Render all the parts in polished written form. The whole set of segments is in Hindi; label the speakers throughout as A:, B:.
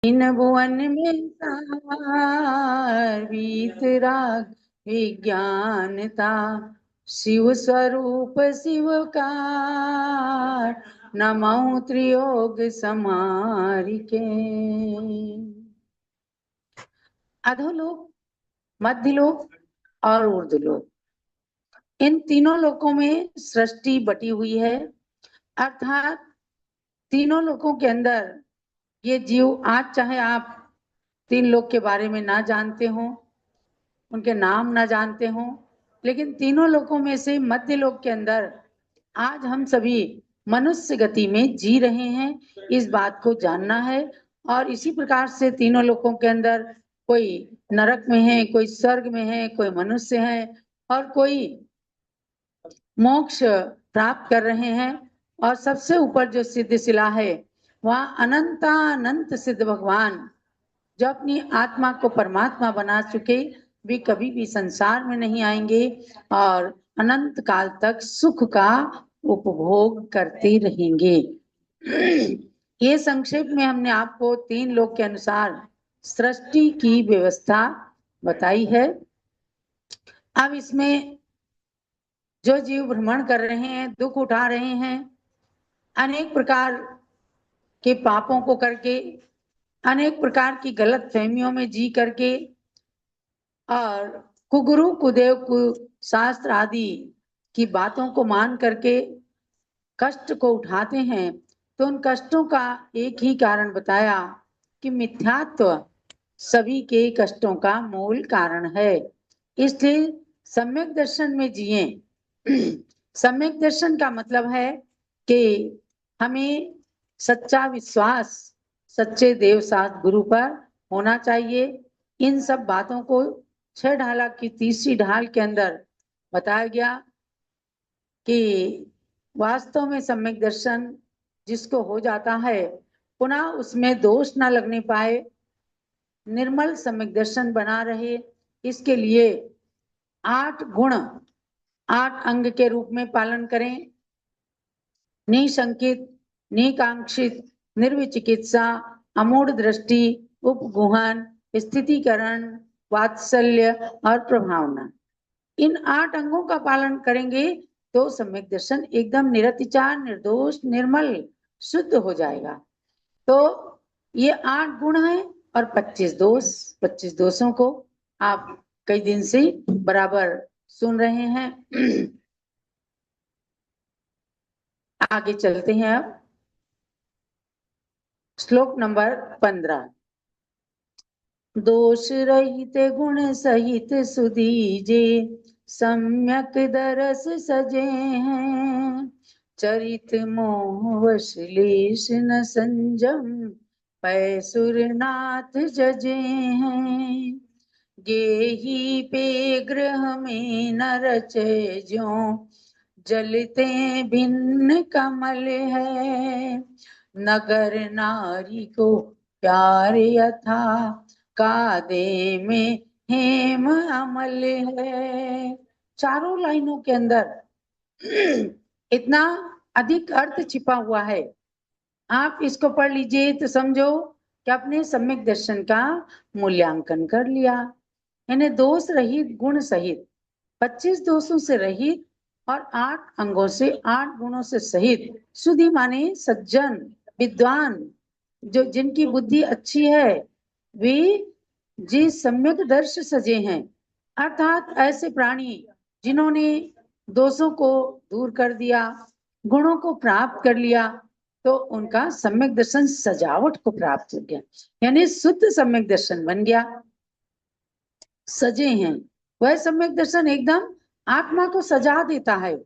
A: इन भुवन में वीतराग विज्ञानता, शिव स्वरूप शिवकार, नमो त्रियोग समारिके। अधोलोक, मध्यलोक और ऊर्ध्वलोक, इन तीनों लोकों में सृष्टि बटी हुई है। अर्थात तीनों लोकों के अंदर ये जीव, आज चाहे आप 3 लोक के बारे में ना जानते हो, उनके नाम ना जानते हो, लेकिन तीनों लोकों में से मध्य लोक के अंदर आज हम सभी मनुष्य गति में जी रहे हैं, इस बात को जानना है। और इसी प्रकार से तीनों लोकों के अंदर कोई नरक में है, कोई स्वर्ग में है, कोई मनुष्य है और कोई मोक्ष प्राप्त कर रहे हैं। और सबसे ऊपर जो सिद्ध शिला है वहाँ अनंतानंत सिद्ध भगवान जो अपनी आत्मा को परमात्मा बना चुके, वे कभी भी संसार में नहीं आएंगे और अनंत काल तक सुख का उपभोग करते रहेंगे। ये संक्षेप में हमने आपको 3 लोक के अनुसार सृष्टि की व्यवस्था बताई है। अब इसमें जो जीव भ्रमण कर रहे हैं, दुख उठा रहे हैं, अनेक प्रकार के पापों को करके, अनेक प्रकार की गलत फहमियों में जी करके और कुगुरु कुदेव कुशास्त्र आदि की बातों को मान करके कष्ट को उठाते हैं, तो उन कष्टों का एक ही कारण बताया कि मिथ्यात्व सभी के कष्टों का मूल कारण है। इसलिए सम्यक दर्शन में जिए। सम्यक दर्शन का मतलब है कि हमें सच्चा विश्वास सच्चे देव साथ गुरु पर होना चाहिए। इन सब बातों को 6 ढाला की तीसरी ढाल के अंदर बताया गया कि वास्तव में सम्यक दर्शन जिसको हो जाता है, पुनः उसमें दोष ना लगने पाए, निर्मल सम्यक दर्शन बना रहे, इसके लिए 8 गुण 8 अंग के रूप में पालन करें। निशंकित, निकांक्षित, निर्विचिकित्सा, अमूढ़ दृष्टि, उपगुहन, स्थितिकरण, वात्सल्य और प्रभावना। इन 8 अंगों का पालन करेंगे तो सम्यक दर्शन एकदम निरतिचार, निर्दोष, निर्मल, शुद्ध हो जाएगा। तो ये 8 गुण हैं और 25 दोष। 25 दोषों को आप कई दिन से बराबर सुन रहे हैं। आगे चलते हैं। अब श्लोक नंबर 15। दोष रहित गुण सहित सुदीजे, सम्यक दरस सजे हैं, चरित मोह वश लेश न संजम, पैसुरनाथ जजे हैं। गेही पे ग्रह में न रचे ज्यों, जलते भिन्न कमल है, नगर नारी को प्यार यथा, कादे में हेम अमल है। चारों लाइनों के अंदर इतना अधिक अर्थ छिपा हुआ है। आप इसको पढ़ लीजिए तो समझो कि आपने सम्यक दर्शन का मूल्यांकन कर लिया। यानी दोष रहित गुण सहित, 25 दोषों से रहित और 8 अंगों से, 8 गुणों से सहित, सुधी माने सज्जन, विद्वान, जो जिनकी बुद्धि अच्छी है, वे जिस सम्यक दर्श सजे हैं, अर्थात ऐसे प्राणी जिन्होंने दोषों को दूर कर दिया, गुणों को प्राप्त कर लिया, तो उनका सम्यक दर्शन सजावट को प्राप्त हो गया, यानी शुद्ध सम्यक दर्शन बन गया। सजे हैं वह सम्यक दर्शन एकदम आत्मा को सजा देता है।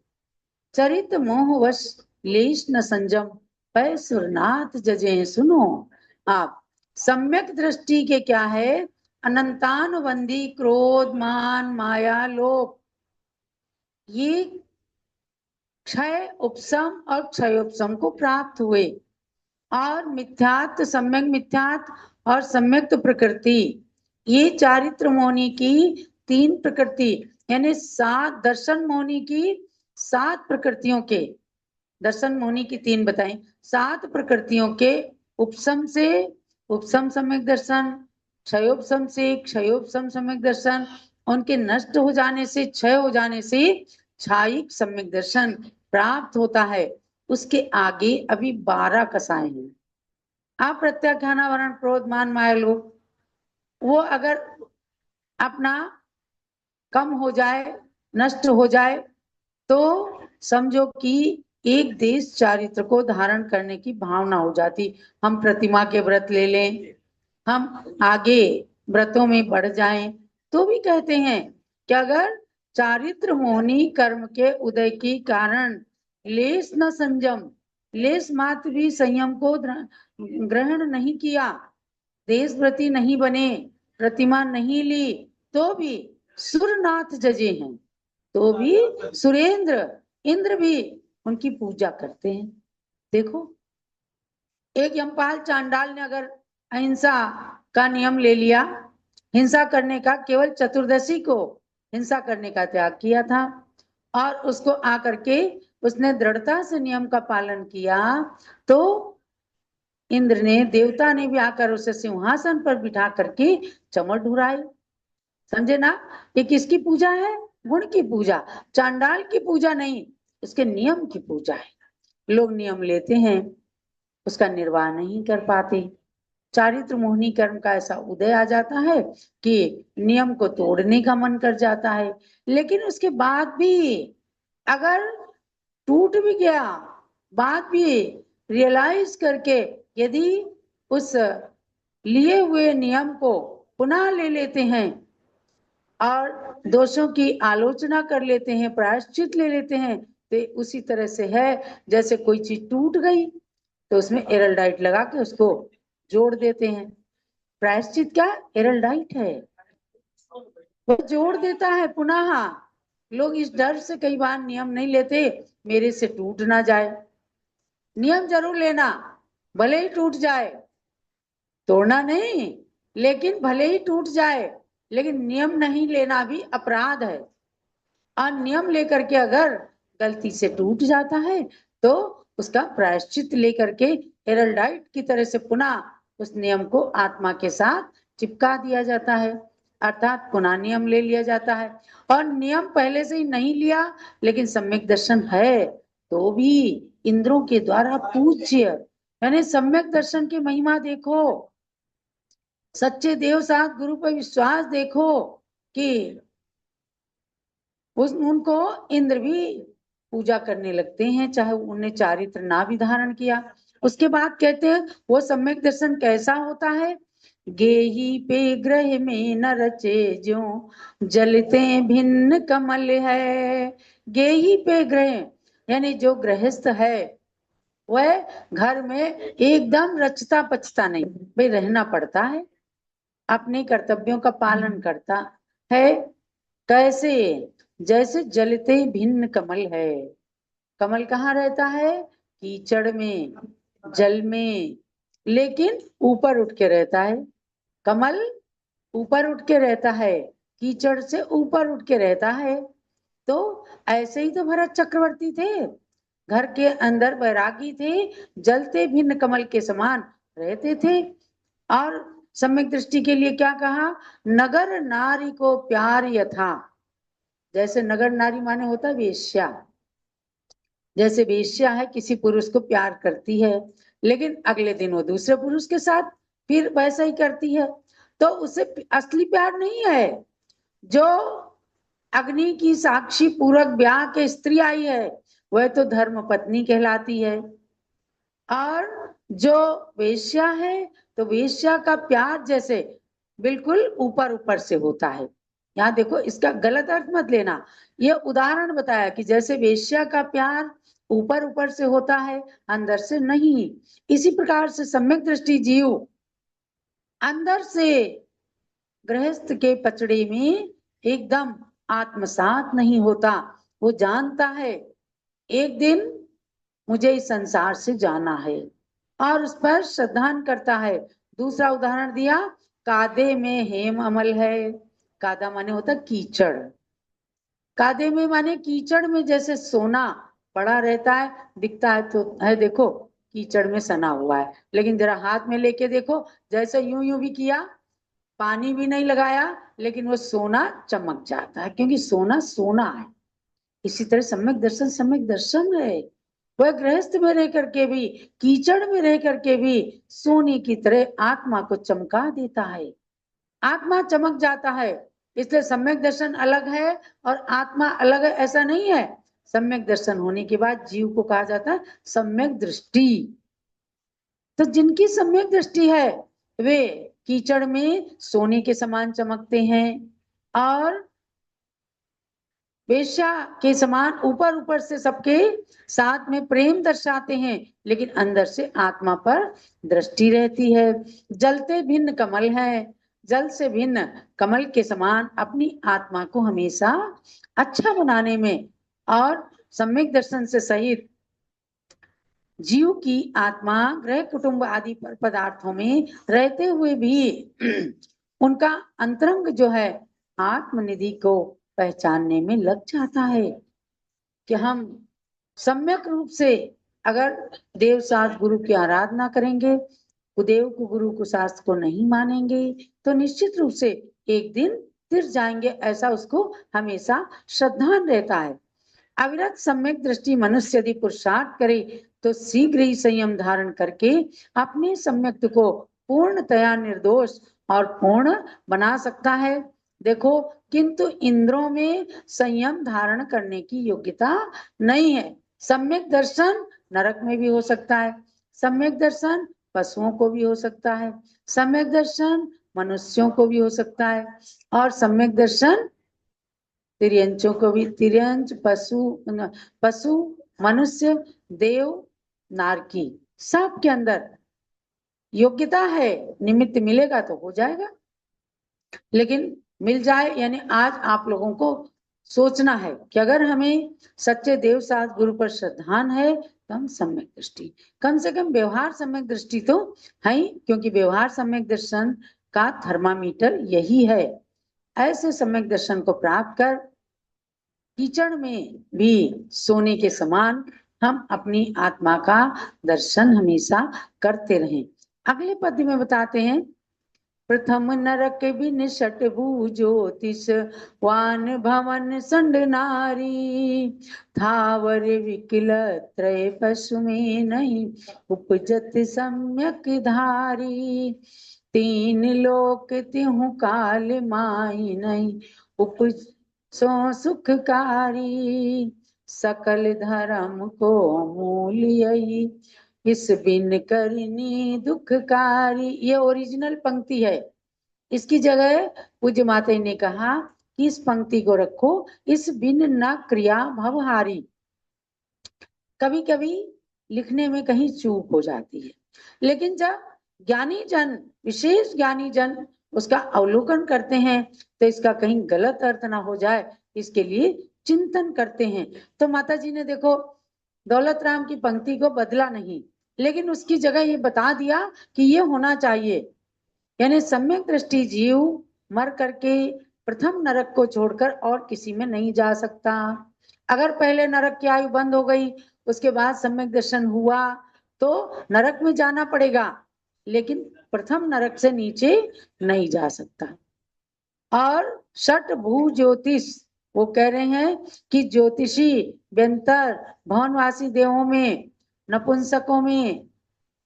A: चरित मोहवश लेश न संजम, पैसुरनाथ जजे। सुनो आप, सम्यक दृष्टि के क्या है? अनंतानुबंधी क्रोध, मान, माया, लोभ, ये क्षय उपशम और क्षयोपशम को प्राप्त हुए। और मिथ्यात्व, सम्यक मिथ्यात्व और सम्यक प्रकृति, ये चारित्र मोनि की 3 प्रकृति, यानी 7 दर्शन मोनि की 7 प्रकृतियों के, दर्शन मोनि की 3 बताएं, 7 प्रकृतियों के उपशम से, उपसम सम्यक दर्शन, क्षयोपसम से क्षयोपसम सम्यक दर्शन, उनके नष्ट हो जाने से, क्षय हो जाने से क्षायिक सम्यक दर्शन प्राप्त होता है। उसके आगे अभी 12 कसाए हैं। अप्रत्याख्यान, वरण, क्रोध, मान, माया, लोभ, वो अगर अपना कम हो जाए, नष्ट हो जाए, तो समझो कि एक देश चारित्र को धारण करने की भावना हो जाती। हम प्रतिमा के व्रत ले लें, हम आगे व्रतों में बढ़ जाएं, तो भी कहते हैं कि अगर चारित्र मोहनी कर्म के उदय के कारण लेस न संयम, लेस मात्र भी संयम को ग्रहण नहीं किया, देशव्रती नहीं बने, प्रतिमा नहीं ली, तो भी सुरनाथ जजे हैं, तो भी सुरेंद्र, इंद्र भी उनकी पूजा करते हैं। देखो, एक यमपाल चांडाल ने अगर अहिंसा का नियम ले लिया, हिंसा करने का, केवल चतुर्दशी को हिंसा करने का त्याग किया था, और उसको आकर के उसने दृढ़ता से नियम का पालन किया, तो इंद्र ने, देवता ने भी आकर उसे सिंहासन पर बिठा करके चमड़ ढुराई। समझे ना? ये किसकी पूजा है? गुण की पूजा, चांडाल की पूजा नहीं, उसके नियम की पूजा है। लोग नियम लेते हैं, उसका निर्वाह नहीं कर पाते। चारित्र मोहनी कर्म का ऐसा उदय आ जाता है कि नियम को तोड़ने का मन कर जाता है, लेकिन उसके बाद भी अगर टूट भी गया, बाद भी रियलाइज करके यदि उस लिए हुए नियम को पुनः ले लेते हैं और दोषों की आलोचना कर लेते हैं, प्रायश्चित ले लेते हैं, तो उसी तरह से है जैसे कोई चीज टूट गई तो उसमें एरलडाइट लगा के उसको जोड़ देते हैं। प्रायश्चित क्या? एरलडाइट है, वो जोड़ देता है पुनः। लोग इस डर से कई बार नियम नहीं लेते, मेरे से टूट ना जाए। नियम जरूर लेना, भले ही टूट जाए, तोड़ना नहीं, लेकिन भले ही टूट जाए, लेकिन नियम नहीं लेना भी अपराध है। और नियम लेकर के अगर गलती से टूट जाता है तो उसका प्रायश्चित लेकर के हेरल्डाइट की तरह से पुनः उस नियम को आत्मा के साथ चिपका दिया जाता है, अर्थात पुनः नियम ले लिया जाता है। और नियम पहले से ही नहीं लिया, लेकिन सम्यक दर्शन है तो भी इंद्रों के द्वारा पूज्य, यानी सम्यक दर्शन की महिमा देखो, सच्चे देव साथ गुरु पर विश्वास देखो कि उनको इंद्र भी पूजा करने लगते हैं, चाहे उन्हें चारित्र ना भी धारण किया। उसके बाद कहते हैं वो सम्यक दर्शन कैसा होता है? गेही पे ग्रह में न रचे ज्यों जलते भिन्न कमल है। गेही पे ग्रह यानी जो गृहस्थ है वह घर में एकदम रचता पचता नहीं, भाई रहना पड़ता है, अपने कर्तव्यों का पालन करता है। कैसे? जैसे जलते भिन्न कमल है। कमल कहाँ रहता है? कीचड़ में, जल में, लेकिन ऊपर उठ के रहता है। कमल ऊपर उठ के रहता है, कीचड़ से ऊपर उठ के रहता है। तो ऐसे ही तो भरत चक्रवर्ती थे, घर के अंदर बैरागी थे, जलते भिन्न कमल के समान रहते थे। और सम्यक दृष्टि के लिए क्या कहा? नगर नारी को प्यार यथा, जैसे नगर नारी माने होता है वेश्या, जैसे वेश्या है किसी पुरुष को प्यार करती है, लेकिन अगले दिन वो दूसरे पुरुष के साथ फिर वैसा ही करती है, तो उसे असली प्यार नहीं है। जो अग्नि की साक्षी पूरक ब्याह के स्त्री आई है वह तो धर्म पत्नी कहलाती है, और जो वेश्या है तो वेश्या का प्यार जैसे बिल्कुल ऊपर ऊपर से होता है। यहाँ देखो, इसका गलत अर्थ मत लेना, ये उदाहरण बताया कि जैसे वेश्या का प्यार ऊपर ऊपर से होता है, अंदर से नहीं। इसी प्रकार से सम्यक दृष्टि जीव अंदर से गृहस्थ के पचड़े में एकदम आत्मसात नहीं होता। वो जानता है एक दिन मुझे इस संसार से जाना है, और उस पर श्रद्धान करता है। दूसरा उदाहरण दिया, कादे में हेम अमल है। कादा माने होता कीचड़, कादे में माने कीचड़ में जैसे सोना पड़ा रहता है, दिखता है तो है देखो कीचड़ में सना हुआ है। लेकिन जरा हाथ में लेके देखो, जैसे यूं यूं भी किया, पानी भी नहीं लगाया, लेकिन वो सोना चमक जाता है, क्योंकि सोना सोना है। इसी तरह सम्यक दर्शन है। वह गृहस्थ में रह करके भी, कीचड़ में रह करके भी सोने की तरह आत्मा को चमका देता है। आत्मा चमक जाता है। इसलिए सम्यक दर्शन अलग है और आत्मा अलग है, ऐसा नहीं है। सम्यक दर्शन होने के बाद जीव को कहा जाता है सम्यक दृष्टि। तो जिनकी सम्यक दृष्टि है वे कीचड़ में सोने के समान चमकते हैं और वेश्या के समान ऊपर ऊपर से सबके साथ में प्रेम दर्शाते हैं, लेकिन अंदर से आत्मा पर दृष्टि रहती है। जलते भिन्न कमल है, जल से भिन्न कमल के समान अपनी आत्मा को हमेशा अच्छा बनाने में और सम्यक दर्शन से सहित जीव की आत्मा ग्रह कुटुंब आदि पर पदार्थों में रहते हुए भी उनका अंतरंग जो है आत्मनिधि को पहचानने में लग जाता है। कि हम सम्यक रूप से अगर देव शास्त्र गुरु की आराधना करेंगे, कुदेव को गुरु को शास्त्र को नहीं मानेंगे, तो निश्चित रूप से एक दिन तिर जाएंगे, ऐसा उसको हमेशा श्रद्धान रहता है। अविरत सम्यक दृष्टि मनुष्य यदि पुरुषार्थ करे तो शीघ्र ही संयम धारण करके अपने सम्यक्त को पूर्णतया निर्दोष और पूर्ण बना सकता है। देखो, किंतु इंद्रों में संयम धारण करने की योग्यता नहीं है। सम्यक दर्शन नरक में भी हो सकता है, सम्यक दर्शन पशुओं को भी हो सकता है, सम्यक दर्शन मनुष्यों को भी हो सकता है, और सम्यक दर्शन तिर्यंचों को भी, तिर्यंच पशु मनुष्य देव नारकी सब के अंदर योग्यता है। निमित्त मिलेगा तो हो जाएगा, लेकिन मिल जाए यानी आज आप लोगों को सोचना है कि अगर हमें सच्चे देव शास्त्र गुरु पर श्रद्धान है तो हम सम्यक दृष्टि, कम से कम व्यवहार सम्यक दृष्टि तो है ही, क्योंकि व्यवहार सम्यक दर्शन का थर्मामीटर यही है। ऐसे सम्यक दर्शन को प्राप्त कर कीचड़ में भी सोने के समान हम अपनी आत्मा का दर्शन हमेशा करते रहें। अगले पद में बताते हैं, प्रथम नरक बिन षटभु ज्योतिष वान भवन संड नारी, थावर विकल त्रय पशु में नहीं उपजत सम्यक धारी, तीन लोक तिहु काल माई नहीं उपज सो सुखकारी, सकल धर्म को मूल यही इस बिन करनी दुखकारी। ये ओरिजिनल पंक्ति है। इसकी जगह पूज्य माता ने कहा कि इस पंक्ति को रखो, इस बिन न क्रिया भवहारी। कभी कभी लिखने में कहीं चूक हो जाती है, लेकिन जब ज्ञानी जन, विशेष ज्ञानी जन उसका अवलोकन करते हैं तो इसका कहीं गलत अर्थ ना हो जाए, इसके लिए चिंतन करते हैं। तो माता जी ने देखो दौलत राम की पंक्ति को बदला नहीं, लेकिन उसकी जगह ये बता दिया कि ये होना चाहिए, यानी सम्यक दृष्टि जीव मर करके प्रथम नरक को छोड़कर और किसी में नहीं जा सकता। अगर पहले नरक की आयु बंद हो गई, उसके बाद सम्यक दर्शन हुआ तो नरक में जाना पड़ेगा, लेकिन प्रथम नरक से नीचे नहीं जा सकता। और षट भू ज्योतिष, वो कह रहे हैं कि ज्योतिषी व्यंतर भवनवासी देवों में, नपुंसकों में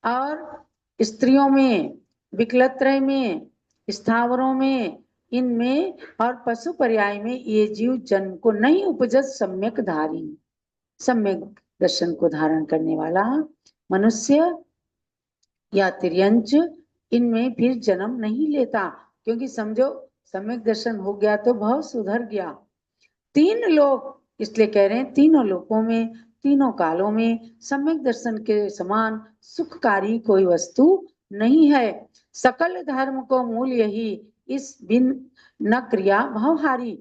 A: और स्त्रियों में, विकलत्रय में, स्थावरों में, इनमें और पशु पर्याय में ये जीव जन्म को नहीं उपजत सम्यक धारी, सम्यक दर्शन को धारण करने वाला मनुष्य या तिर्यंच इनमें फिर जन्म नहीं लेता, क्योंकि समझो सम्यक दर्शन हो गया तो भाव सुधर गया। तीन लोक, इसलिए कह रहे हैं तीनों लोकों में, तीनों कालों में सम्यक दर्शन के समान सुखकारी कोई वस्तु नहीं है। सकल धर्म को मूल यही इस बिन न क्रिया भवहारी,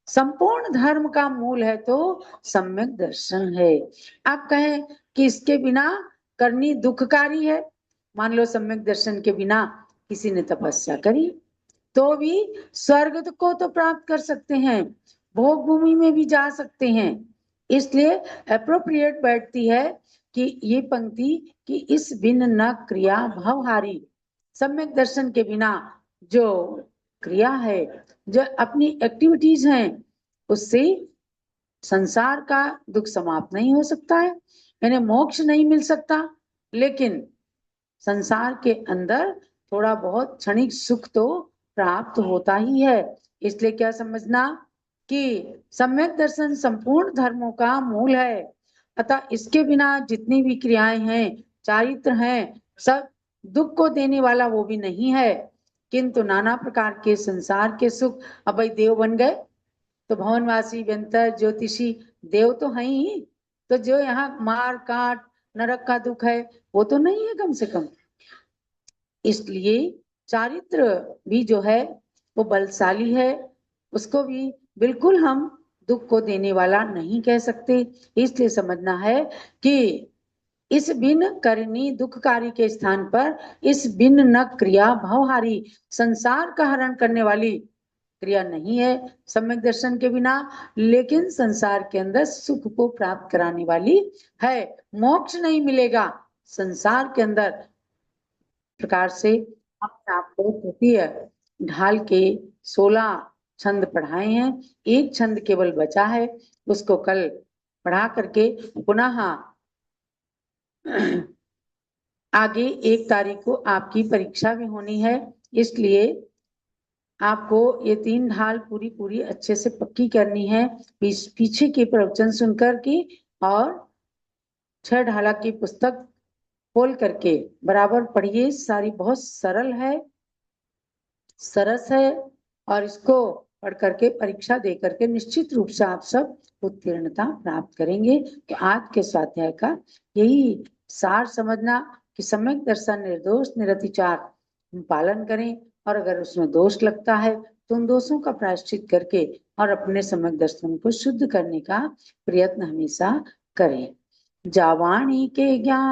A: संपूर्ण धर्म का मूल है तो सम्यक दर्शन है। आप कहें कि इसके बिना करनी दुखकारी है, मान लो सम्यक दर्शन के बिना किसी ने तपस्या करी तो भी स्वर्ग को तो प्राप्त कर सकते हैं, भोग भूमि में भी जा सकते हैं। इसलिए अप्रोप्रिएट बैठती है कि ये पंक्ति कि इस बिन न क्रिया भवहारी, सम्यक दर्शन के बिना जो क्रिया है, जो अपनी एक्टिविटीज हैं, उससे संसार का दुख समाप्त नहीं हो सकता है, यानी मोक्ष नहीं मिल सकता। लेकिन संसार के अंदर थोड़ा बहुत क्षणिक सुख तो प्राप्त होता ही है। इसलिए क्या समझना कि सम्यक दर्शन संपूर्ण धर्मों का मूल है। अतः इसके बिना जितनी भी क्रियाएं हैं, चारित्र हैं, सब दुख को देने वाला वो भी नहीं है। किंतु नाना प्रकार के संसार के सुख, अब भाई देव बन गए तो भवनवासी, व्यंतर, ज्योतिषी देव तो है ही, तो जो यहाँ मार काट नरक का दुख है वो तो नहीं है कम से कम। इसलिए चारित्र भी जो है वो बलशाली है, उसको भी बिल्कुल हम दुख को देने वाला नहीं कह सकते। इसलिए समझना है कि इस बिन करनी दुखकारी के स्थान पर इस बिन न क्रिया भवहारी, संसार का हरण करने वाली क्रिया नहीं है सम्यक दर्शन के बिना, लेकिन संसार के अंदर सुख को प्राप्त कराने वाली है। मोक्ष नहीं मिलेगा संसार के अंदर प्रकार से। अपने आप को तृतीय ढाल के 16 छंद पढ़ाए हैं, एक छंद केवल बचा है, उसको कल पढ़ा करके पुनः आगे 1 तारीख को आपकी परीक्षा भी होनी है। इसलिए आपको ये 3 ढाल पूरी पूरी अच्छे से पक्की करनी है, पीछे के प्रवचन सुनकर की, और 6 ढाला की पुस्तक खोल करके बराबर पढ़िए। सारी बहुत सरल है, सरस है, और इसको पढ़ करके परीक्षा दे करके निश्चित रूप से आप सब उत्तीर्णता प्राप्त करेंगे। तो आज के स्वाध्याय का यही सार समझना कि सम्यक दर्शन निर्दोष निरतिचार पालन करें, और अगर उसमें दोष लगता है तो उन दोषों का प्रायश्चित करके और अपने सम्यक दर्शन को शुद्ध करने का प्रयत्न हमेशा करें। जावाणी के ज्ञान